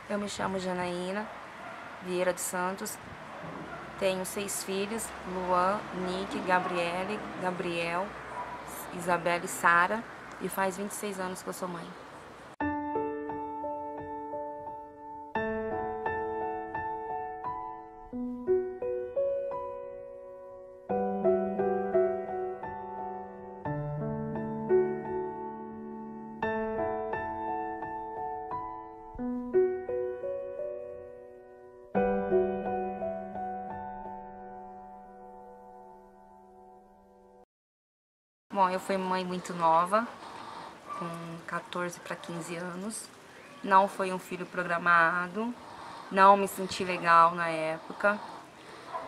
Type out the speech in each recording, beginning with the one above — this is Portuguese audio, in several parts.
Eu me chamo Janaína Vieira dos Santos, tenho 6 filhos, Luan, Nick, Gabriele, Gabriel, Isabela e Sara, e faz 26 anos que eu sou mãe. Bom, eu fui mãe muito nova, com 14 para 15 anos. Não foi um filho programado, não me senti legal na época.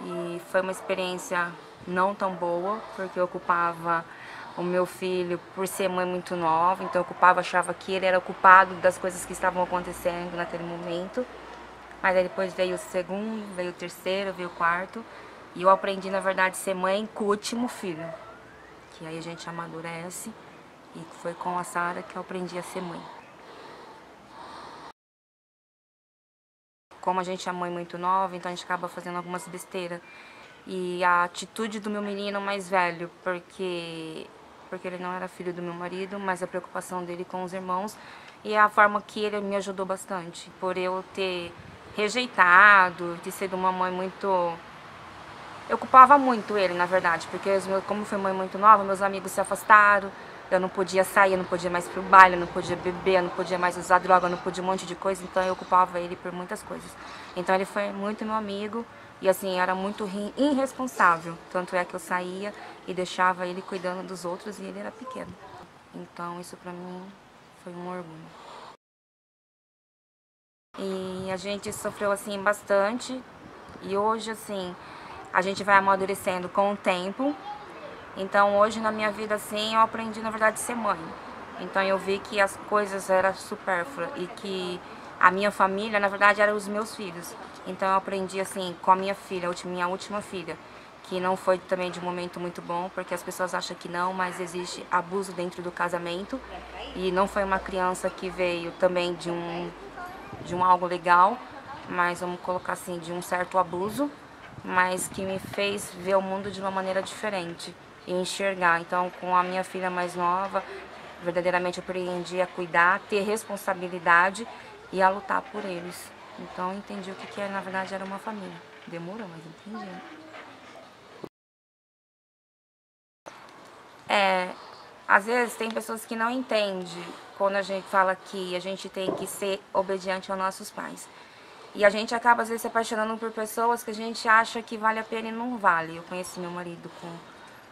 E foi uma experiência não tão boa, porque eu ocupava o meu filho por ser mãe muito nova, então eu achava que ele era o culpado das coisas que estavam acontecendo naquele momento. Mas aí depois veio o segundo, veio o terceiro, veio o quarto, e eu aprendi, na verdade, a ser mãe com o último filho. Que aí a gente amadurece, e foi com a Sara que eu aprendi a ser mãe. Como a gente é mãe muito nova, então a gente acaba fazendo algumas besteiras. E a atitude do meu menino mais velho, porque ele não era filho do meu marido, mas a preocupação dele com os irmãos, e a forma que ele me ajudou bastante. Por eu ter rejeitado, de ser uma mãe muito... Eu culpava muito ele, na verdade, porque como fui mãe muito nova, meus amigos se afastaram, eu não podia sair, eu não podia mais pro baile, eu não podia beber, eu não podia mais usar droga, eu não podia um monte de coisa, então eu culpava ele por muitas coisas. Então ele foi muito meu amigo e assim, era muito irresponsável, tanto é que eu saía e deixava ele cuidando dos outros e ele era pequeno. Então isso pra mim foi um orgulho. E a gente sofreu assim bastante e hoje assim, a gente vai amadurecendo com o tempo. Então hoje na minha vida assim eu aprendi na verdade a ser mãe. Então eu vi que as coisas eram supérfluas e que a minha família na verdade eram os meus filhos. Então eu aprendi assim com a minha filha, minha última filha, que não foi também de um momento muito bom, porque as pessoas acham que não, mas existe abuso dentro do casamento. E não foi uma criança que veio também de um algo legal, mas vamos colocar assim, de um certo abuso, mas que me fez ver o mundo de uma maneira diferente e enxergar. Então, com a minha filha mais nova, verdadeiramente eu aprendi a cuidar, ter responsabilidade e a lutar por eles. Então, eu entendi o que na verdade era uma família. Demorou, mas entendi. Às vezes tem pessoas que não entendem quando a gente fala que a gente tem que ser obediente aos nossos pais. E a gente acaba, às vezes, se apaixonando por pessoas que a gente acha que vale a pena e não vale. Eu conheci meu marido com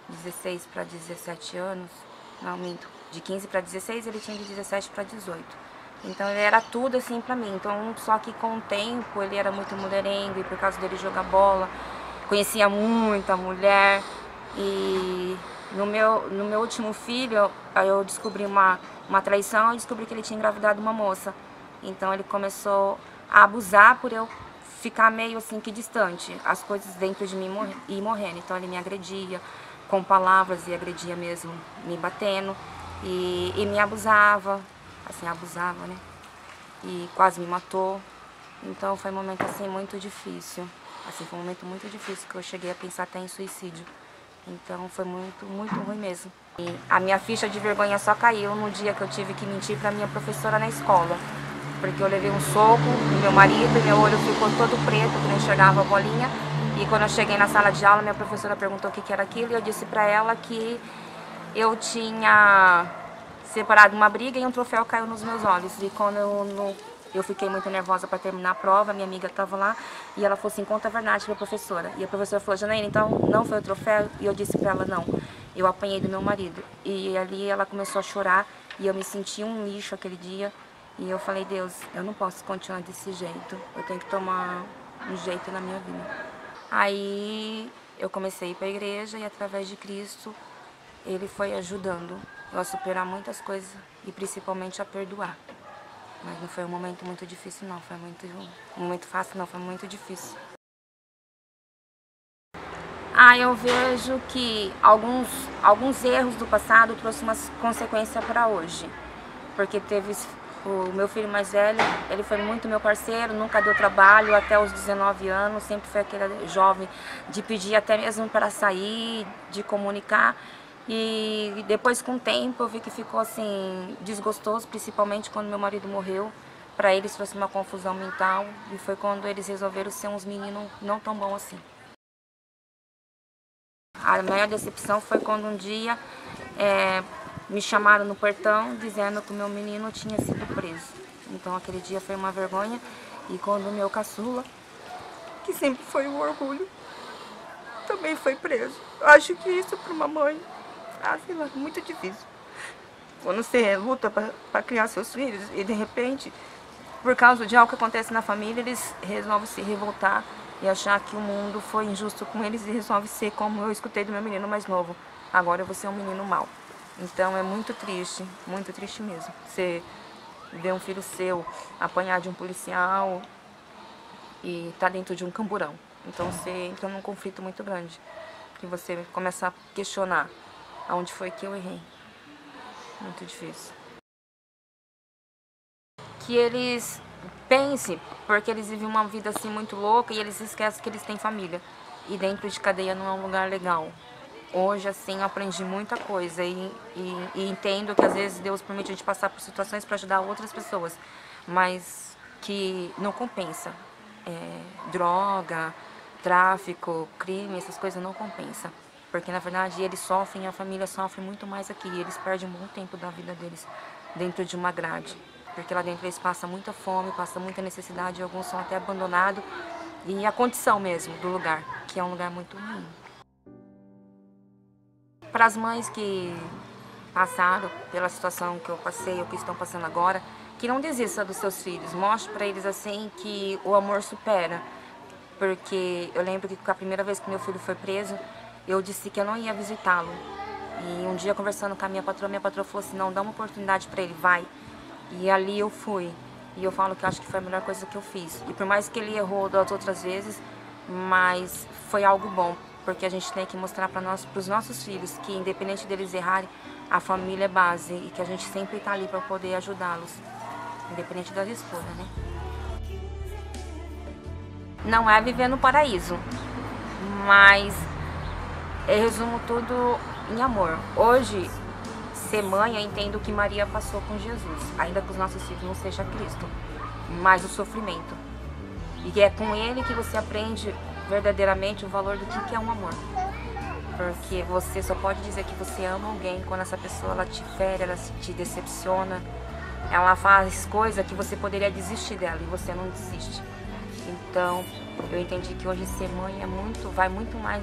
16 para 17 anos. Não, minto. De 15 para 16, ele tinha de 17 para 18. Então, ele era tudo assim pra mim. Então, só que com o tempo, ele era muito mulherengo e por causa dele jogar bola, conhecia muita mulher. E no meu último filho, eu descobri uma traição e descobri que ele tinha engravidado uma moça. Então, ele começou a abusar por eu ficar meio assim que distante, as coisas dentro de mim ir morrendo. Então ele me agredia com palavras e agredia mesmo, me batendo e me abusava, assim, abusava, né? E quase me matou. Então foi um momento assim muito difícil, assim, foi um momento muito difícil que eu cheguei a pensar até em suicídio. Então foi muito, muito ruim mesmo. E a minha ficha de vergonha só caiu no dia que eu tive que mentir para minha professora na escola. Porque eu levei um soco no meu marido e meu olho ficou todo preto, que não enxergava a bolinha. E quando eu cheguei na sala de aula, minha professora perguntou o que era aquilo e eu disse pra ela que eu tinha separado uma briga e um troféu caiu nos meus olhos. E quando eu fiquei muito nervosa para terminar a prova, minha amiga estava lá e ela falou assim, conta a verdade pra professora. E a professora falou, Janaína, então não foi o troféu? E eu disse pra ela, não, eu apanhei do meu marido. E ali ela começou a chorar e eu me senti um lixo aquele dia. E eu falei, Deus, eu não posso continuar desse jeito, eu tenho que tomar um jeito na minha vida. Aí eu comecei a ir para a igreja e através de Cristo, Ele foi ajudando eu a superar muitas coisas e principalmente a perdoar. Mas não foi um momento muito difícil não, foi um momento fácil não, foi muito difícil. Eu vejo que alguns erros do passado trouxeram umas consequências para hoje. Porque O meu filho mais velho, ele foi muito meu parceiro, nunca deu trabalho até os 19 anos, sempre foi aquele jovem de pedir até mesmo para sair, de comunicar. E depois, com o tempo, eu vi que ficou assim, desgostoso, principalmente quando meu marido morreu. Para eles trouxe uma confusão mental e foi quando eles resolveram ser uns meninos não tão bons assim. A maior decepção foi quando um dia me chamaram no portão dizendo que o meu menino tinha sido preso. Então aquele dia foi uma vergonha. E quando o meu caçula, que sempre foi um orgulho, também foi preso. Eu acho que isso para uma mãe, sei lá, muito difícil. Quando você luta para criar seus filhos e de repente, por causa de algo que acontece na família, eles resolvem se revoltar e achar que o mundo foi injusto com eles e resolve ser como eu escutei do meu menino mais novo. Agora eu vou ser um menino mau. Então é muito triste mesmo. Você ver um filho seu apanhar de um policial e tá dentro de um camburão. Então você entra num conflito muito grande, que você começa a questionar aonde foi que eu errei. Muito difícil. Que eles pensem, porque eles vivem uma vida assim muito louca e eles esquecem que eles têm família. E dentro de cadeia não é um lugar legal. Hoje, assim, eu aprendi muita coisa e entendo que às vezes Deus permite a gente passar por situações para ajudar outras pessoas, mas que não compensa. Droga, tráfico, crime, essas coisas não compensa. Porque, na verdade, eles sofrem, a família sofre muito mais aqui. E eles perdem um bom tempo da vida deles dentro de uma grade. Porque lá dentro eles passam muita fome, passam muita necessidade, alguns são até abandonados. E a condição mesmo do lugar, que é um lugar muito ruim. Para as mães que passaram pela situação que eu passei ou que estão passando agora, que não desista dos seus filhos. Mostre para eles assim que o amor supera. Porque eu lembro que a primeira vez que meu filho foi preso, eu disse que eu não ia visitá-lo. E um dia conversando com a minha patroa falou assim, não, dá uma oportunidade para ele, vai. E ali eu fui. E eu falo que eu acho que foi a melhor coisa que eu fiz. E por mais que ele errou das outras vezes, mas foi algo bom. Porque a gente tem que mostrar para os nossos filhos que, independente deles errarem, a família é base e que a gente sempre está ali para poder ajudá-los, independente das escolhas, né? Não é viver no paraíso, mas eu resumo tudo em amor. Hoje, ser mãe, eu entendo o que Maria passou com Jesus, ainda que os nossos filhos não sejam Cristo, mas o sofrimento. E é com ele que você aprende verdadeiramente o valor do que é um amor. Porque você só pode dizer que você ama alguém quando essa pessoa ela te fere, ela te decepciona, ela faz coisa que você poderia desistir dela e você não desiste. Então, eu entendi que hoje ser mãe vai muito mais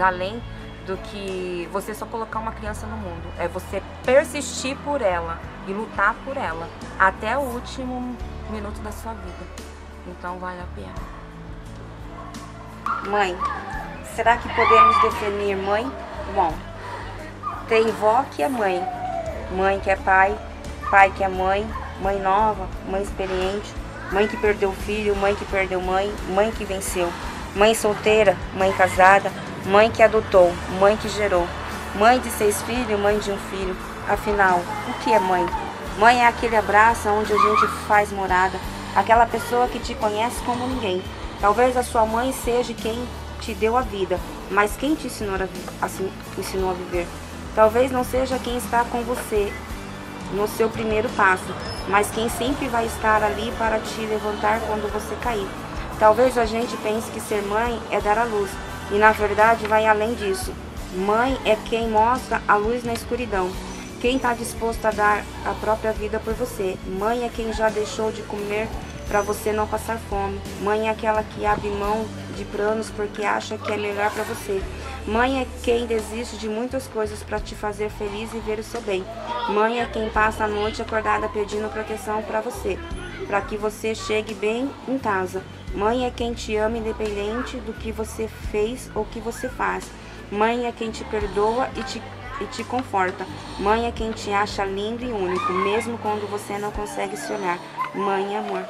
além do que você só colocar uma criança no mundo. É você persistir por ela e lutar por ela até o último minuto da sua vida. Então, vale a pena. Mãe, será que podemos definir mãe? Bom, tem vó que é mãe, mãe que é pai, pai que é mãe, mãe nova, mãe experiente, mãe que perdeu filho, mãe que perdeu mãe, mãe que venceu, mãe solteira, mãe casada, mãe que adotou, mãe que gerou, mãe de 6 filhos, mãe de um filho. Afinal, o que é mãe? Mãe é aquele abraço onde a gente faz morada, aquela pessoa que te conhece como ninguém. Talvez a sua mãe seja quem te deu a vida, mas quem te ensinou a viver. Talvez não seja quem está com você no seu primeiro passo, mas quem sempre vai estar ali para te levantar quando você cair. Talvez a gente pense que ser mãe é dar a luz, e na verdade vai além disso. Mãe é quem mostra a luz na escuridão, quem está disposto a dar a própria vida por você. Mãe é quem já deixou de comer para você não passar fome. Mãe é aquela que abre mão de planos porque acha que é melhor para você. Mãe é quem desiste de muitas coisas para te fazer feliz e ver o seu bem. Mãe é quem passa a noite acordada pedindo proteção para você, para que você chegue bem em casa. Mãe é quem te ama independente do que você fez ou que você faz. Mãe é quem te perdoa e te conforta. Mãe é quem te acha lindo e único, mesmo quando você não consegue se olhar. Mãe é amor.